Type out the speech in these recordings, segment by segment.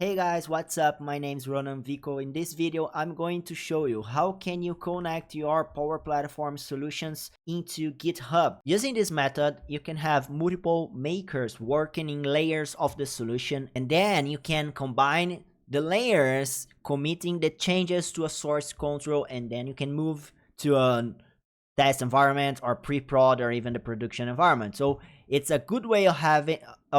Hey guys, what's up? My name's Ronan Vico. In this video, I'm going to show you how can you connect your Power Platform solutions into GitHub. Using this method, you can have multiple makers working in layers of the solution, and then you can combine the layers, committing the changes to a source control, and then you can move to a test environment or pre-prod or even the production environment. So it's a good way of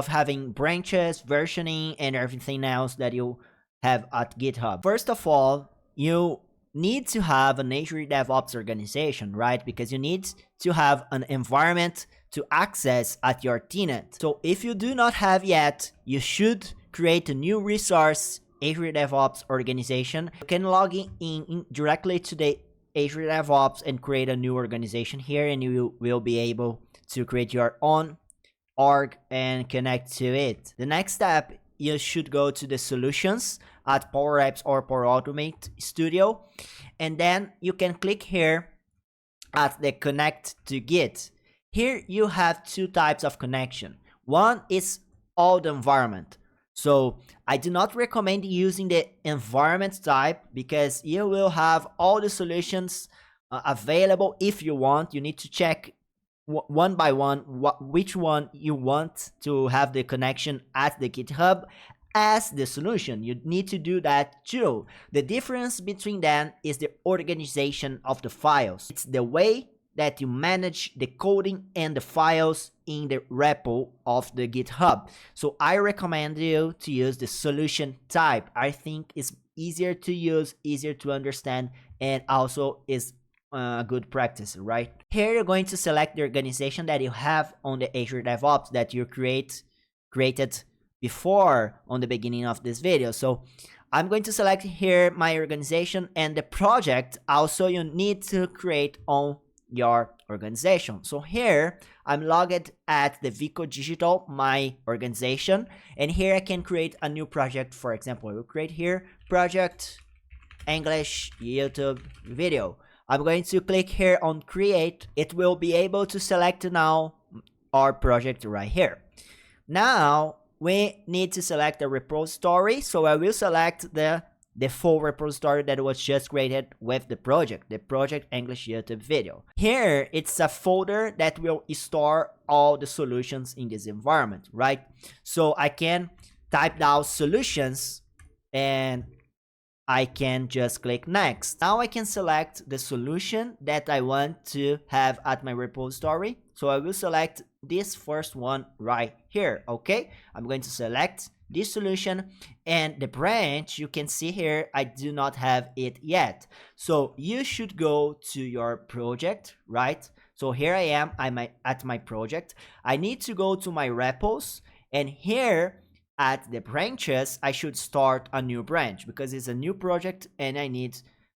having branches, versioning, and everything else that you have at GitHub. First of all, you need to have an Azure DevOps organization, right? Because you need to have an environment to access at your tenant. So if you do not have yet, you should create a new resource, Azure DevOps organization. You can log in directly to the Azure DevOps and create a new organization here, and you will be able to create your own org and connect to it. The next step, you should go to the solutions at Power Apps or Power Automate Studio, and then you can click here at the connect to Git. Here you have two types of connection. One is all the environment. So I do not recommend using the environment type because you will have all the solutions available. If you want, you need to check one by one which one you want to have the connection at the GitHub as the solution. You need to do that too. The difference between them is the organization of the files. It's the way that you manage the coding and the files in the repo of the GitHub. So I recommend you to use the solution type. I think it's easier to use, easier to understand, and also is a good practice, right? Here you're going to select the organization that you have on the Azure DevOps that you created before on the beginning of this video. So I'm going to select here my organization and the project also you need to create on your organization. So here I'm logged at the Vico Digital, my organization, and here I can create a new project. For example, I will create here project English YouTube video. I'm going to click here on create. It will be able to select now our project right here. Now we need to select a repository, so I will select the full repository that was just created with the project English YouTube video. Here it's a folder that will store all the solutions in this environment, right? So I can type down solutions and I can just click next. Now I can select the solution that I want to have at my repository. So I will select this first one right here. Okay, I'm going to select this solution, and the branch you can see here, I do not have it yet. So you should go to your project, right? So here I am, I'm at my project. I need to go to my repos, and here at the branches I should start a new branch because it's a new project and I need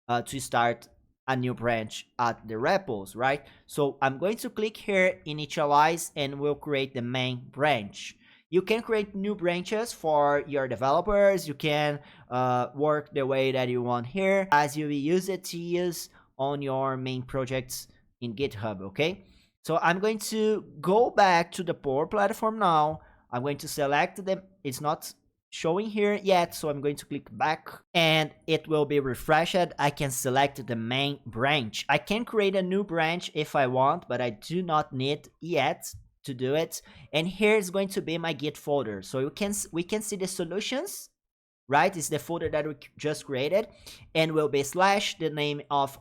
to start a new branch at the repos, right? So I'm going to click here initialize and we'll create the main branch. You can create new branches for your developers. You can work the way that you want here as you use it to use on your main projects in GitHub, okay? So I'm going to go back to the Power Platform now. I'm going to select them. It's not showing here yet, so I'm going to click back and it will be refreshed. I can select the main branch. I can create a new branch if I want, but I do not need yet to do it. And here is going to be my Git folder. So we can see the solutions, right? It's the folder that we just created, and will be slash the name of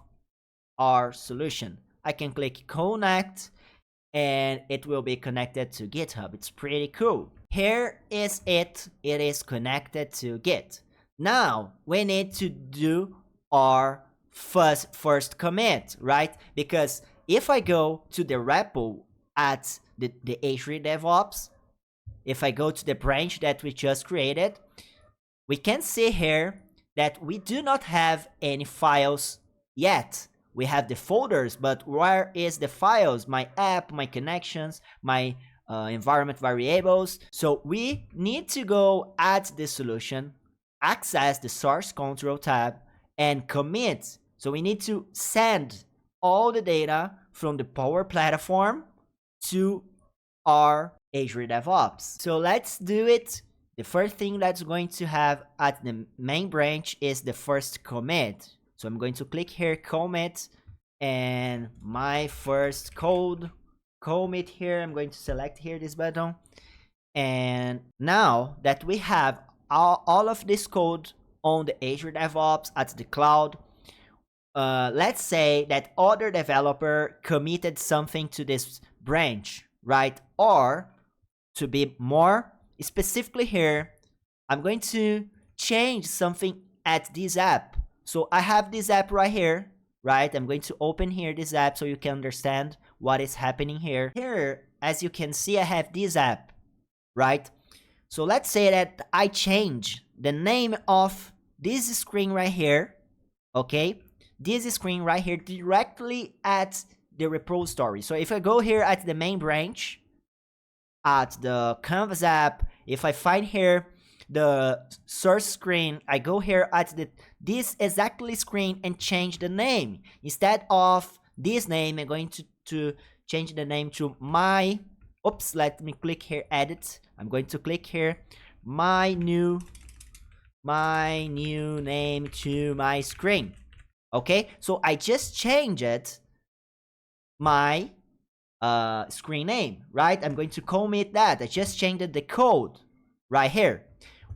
our solution. I can click connect and it will be connected to GitHub. It's pretty cool. Here is it. It is connected to Git. Now we need to do our first commit, right? Because if I go to the repo at the Azure DevOps, if I go to the branch that we just created, we can see here that we do not have any files yet. We have the folders, but where is the files? My app, my connections, my environment variables. So we need to go at the solution, access the source control tab, and commit. So we need to send all the data from the Power Platform to our Azure DevOps. So let's do it the first thing that's going to have at the main branch is the first commit. So I'm going to click here, commit, and my first code commit here. I'm going to select here this button. And now that we have all of this code on the Azure DevOps at the cloud, let's say that other developer committed something to this branch, right? Or to be more specifically here, I'm going to change something at this app. So I have this app right here, right? I'm going to open here this app so you can understand what is happening here. Here, as you can see, I have this app, right? So let's say that I change the name of this screen right here, okay? This screen right here directly at the repository. So if I go here at the main branch, at the Canvas app, if I find here the source screen, I go here at this exactly screen and change the name. Instead of this name, I'm going to change the name to my, oops, let me click here, edit. I'm going to click here, my new name to my screen. Okay, so I just changed my screen name, right? I'm going to commit that. I just changed the code right here.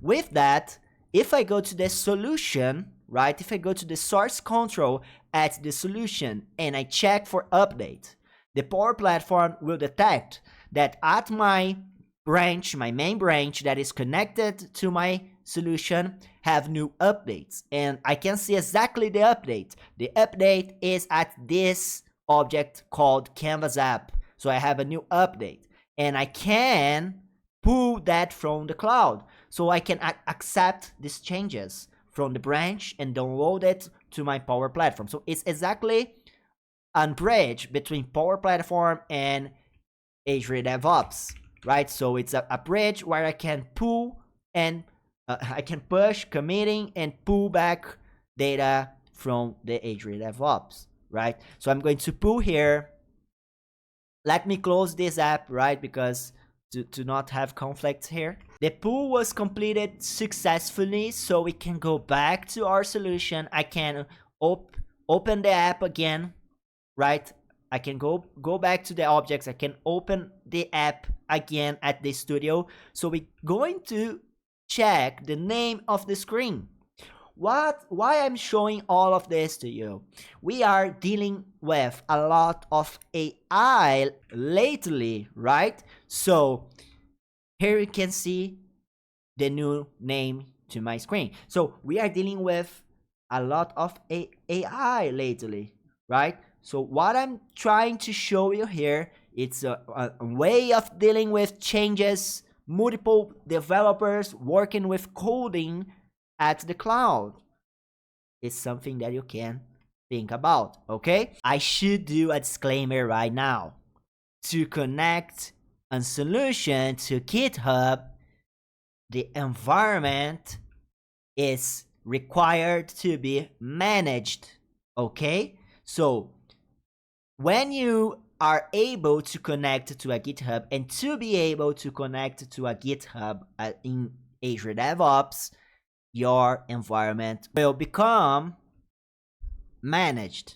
With that, if I go to the solution, right? If I go to the source control at the solution and I check for update, the Power Platform will detect that at my branch, my main branch that is connected to my solution have new updates, and I can see exactly the update. The update is at this object called Canvas app. So I have a new update and I can pull that from the cloud. So I can accept these changes from the branch and download it to my Power Platform. So it's exactly a bridge between Power Platform and Azure DevOps, right? So it's a bridge where I can pull and I can push, committing, and pull back data from the Azure DevOps, right? So I'm going to pull here. Let me close this app, right? Because to not have conflicts here. The pull was completed successfully, so we can go back to our solution. I can open the app again, right? I can go back to the objects. I can open the app again at the studio. So we're going to check the name of the screen. Why I'm showing all of this to you? We are dealing with a lot of AI lately, right? So here you can see the new name to my screen. So we are dealing with a lot of AI lately, right? So what I'm trying to show you here, it's a way of dealing with changes, multiple developers working with coding at the cloud. It's something that you can think about, okay? I should do a disclaimer right now. To connect a solution to GitHub, the environment is required to be managed, okay? So when you are able to connect to a GitHub, and to be able to connect to a GitHub in Azure DevOps, your environment will become managed,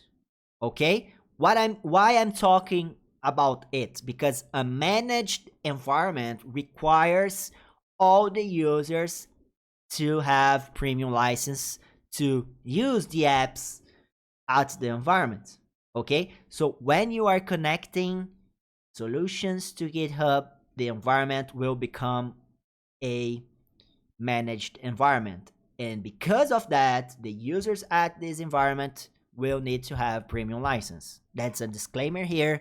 okay? Why I'm talking about it? Because a managed environment requires all the users to have premium license to use the apps at the environment, okay? So when you are connecting solutions to GitHub, the environment will become a managed environment, and because of that, the users at this environment will need to have premium license. That's a disclaimer here,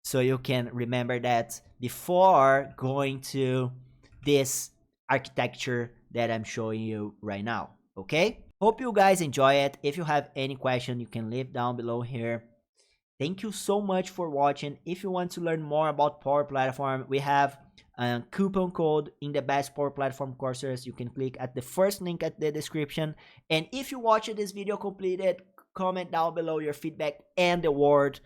so you can remember that before going to this architecture that I'm showing you right now, okay? Hope you guys enjoy it. If you have any question, you can leave down below here. Thank you so much for watching. If you want to learn more about Power Platform, we have a coupon code in the best Power Platform courses. You can click at the first link at the description. And if you watched this video completed, comment down below your feedback and the word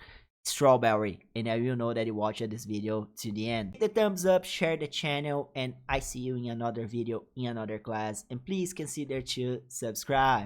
strawberry, and I will know that you watched this video to the end. Hit the thumbs up, share the channel, and I see you in another video in another class, and please consider to subscribe.